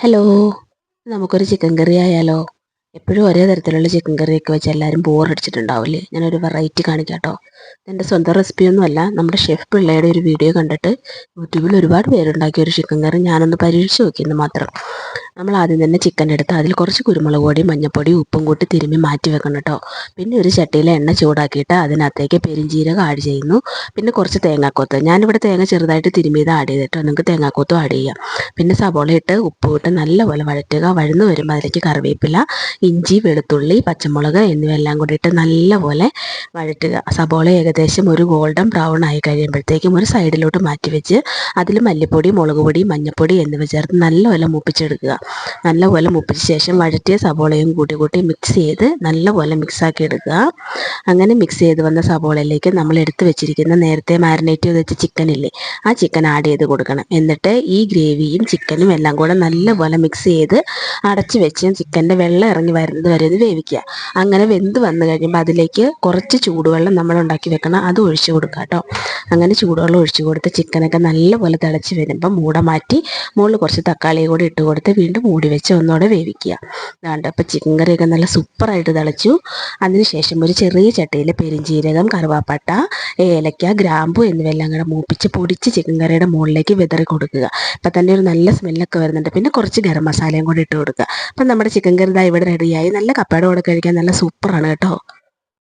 Hello, നമുക്കൊരു chicken കറി ആയാലോ? എപ്പോഴും ഒരേ തരത്തിലുള്ള ചിക്കൻ കറിയൊക്കെ വെച്ച് എല്ലാവരും ബോറടിച്ചിട്ടുണ്ടാവില്ലേ? ഞാനൊരു വെറൈറ്റി കാണിക്കാം കേട്ടോ. എൻ്റെ സ്വന്തം റെസിപ്പിയൊന്നുമല്ല, നമ്മുടെ ഷെഫ് പിള്ളയുടെ ഒരു വീഡിയോ കണ്ടിട്ട് യൂട്യൂബിൽ ഒരുപാട് പേരുണ്ടാക്കിയ ഒരു ചിക്കൻ കറി ഞാനൊന്ന് പരീക്ഷിച്ച് നോക്കിയെന്ന് മാത്രം. നമ്മൾ ആദ്യം തന്നെ ചിക്കൻ എടുത്ത് അതിൽ കുറച്ച് കുരുമുളക് പൊടി, മഞ്ഞൾപ്പൊടി, ഉപ്പും കൂട്ടി തിരുമ്മി മാറ്റി വെക്കണം കേട്ടോ. പിന്നെ ഒരു ചട്ടിയിൽ എണ്ണ ചൂടാക്കിയിട്ട് അതിനകത്തേക്ക് പെരിഞ്ജീരകം ആഡ് ചെയ്യുന്നു. പിന്നെ കുറച്ച് തേങ്ങാക്കൊത്ത്, ഞാനിവിടെ തേങ്ങ ചെറുതായിട്ട് തിരുമ്മിയത് ആഡ് ചെയ്തിട്ടോ, നിങ്ങൾക്ക് തേങ്ങാക്കൊത്തും ആഡ് ചെയ്യാം. പിന്നെ സബോള ഇട്ട് ഉപ്പ് ഇട്ട് നല്ലപോലെ വഴറ്റുക. വഴന്നു വരുമ്പോൾ അതിലേക്ക് കറിവേപ്പില, ഇഞ്ചി, വെളുത്തുള്ളി, പച്ചമുളക് എന്നിവയെല്ലാം കൂടി ഇട്ട് നല്ലപോലെ വഴറ്റുക. സബോള ഏകദേശം ഒരു ഗോൾഡൻ ബ്രൗൺ ആയി കഴിയുമ്പോഴത്തേക്കും ഒരു സൈഡിലോട്ട് മാറ്റി വെച്ച് അതിൽ മല്ലിപ്പൊടി, മുളക് പൊടി, മഞ്ഞൾപ്പൊടി എന്നിവ ചേർത്ത് നല്ലപോലെ മൂപ്പിച്ചെടുക്കുക. നല്ലപോലെ മൂപ്പിച്ച ശേഷം വഴറ്റിയ സബോളയും കൂട്ടി മിക്സ് ചെയ്ത് നല്ലപോലെ മിക്സാക്കി എടുക്കുക. അങ്ങനെ മിക്സ് ചെയ്ത് വന്ന സബോളയിലേക്ക് നമ്മൾ എടുത്ത് വെച്ചിരിക്കുന്ന നേരത്തെ മാരിനേറ്റ് ചെയ്ത് വെച്ച ചിക്കനില്ലേ, ആ ചിക്കൻ ആഡ് ചെയ്ത് കൊടുക്കണം. എന്നിട്ട് ഈ ഗ്രേവിയും ചിക്കനും എല്ലാം കൂടെ നല്ലപോലെ മിക്സ് ചെയ്ത് അടച്ച് വെച്ച് ചിക്കൻ്റെ വെള്ളം ഇറങ്ങി വരുന്നത് വരെ ഒന്ന് വേവിക്കുക. അങ്ങനെ വെന്ത് വന്നു കഴിയുമ്പോൾ അതിലേക്ക് കുറച്ച് ചൂടുവെള്ളം നമ്മൾ ഉണ്ടാക്കി വെക്കണം, അത് ഒഴിച്ച് കൊടുക്കുക കേട്ടോ. അങ്ങനെ ചൂടുവെള്ളം ഒഴിച്ച് കൊടുത്ത് ചിക്കനൊക്കെ നല്ലപോലെ തിളച്ച് വരുമ്പോൾ മൂട മാറ്റി മുകളിൽ കുറച്ച് തക്കാളിയും കൂടി ഇട്ട് കൊടുത്ത് വീണ്ടും മൂടി വെച്ച് ഒന്നുകൂടെ വേവിക്കുക. അതാണ്ട് അപ്പോൾ ചിക്കൻ കറിയൊക്കെ നല്ല സൂപ്പറായിട്ട് തിളച്ചു. അതിനുശേഷം ഒരു ചെറിയ ചട്ടിയിൽ പെരിഞ്ജീരകം, കറുവാപ്പട്ട, ഏലക്ക, ഗ്രാമ്പു എന്നിവയെല്ലാം കൂടെ മൂപ്പിച്ച് പൊടിച്ച് ചിക്കൻ കറിയുടെ മുകളിലേക്ക് വിതറി കൊടുക്കുക. അപ്പം തന്നെ ഒരു നല്ല സ്മെല്ലൊക്കെ വരുന്നുണ്ട്. പിന്നെ കുറച്ച് ഗരം മസാലയും കൂടി ഇട്ട് കൊടുക്കുക. അപ്പം നമ്മുടെ ചിക്കൻ കറി ഇതാ ഇവിടെ റെഡിയായി. നല്ല കപ്പയുടെ കൂടെ കഴിക്കാൻ നല്ല സൂപ്പറാണ് കേട്ടോ.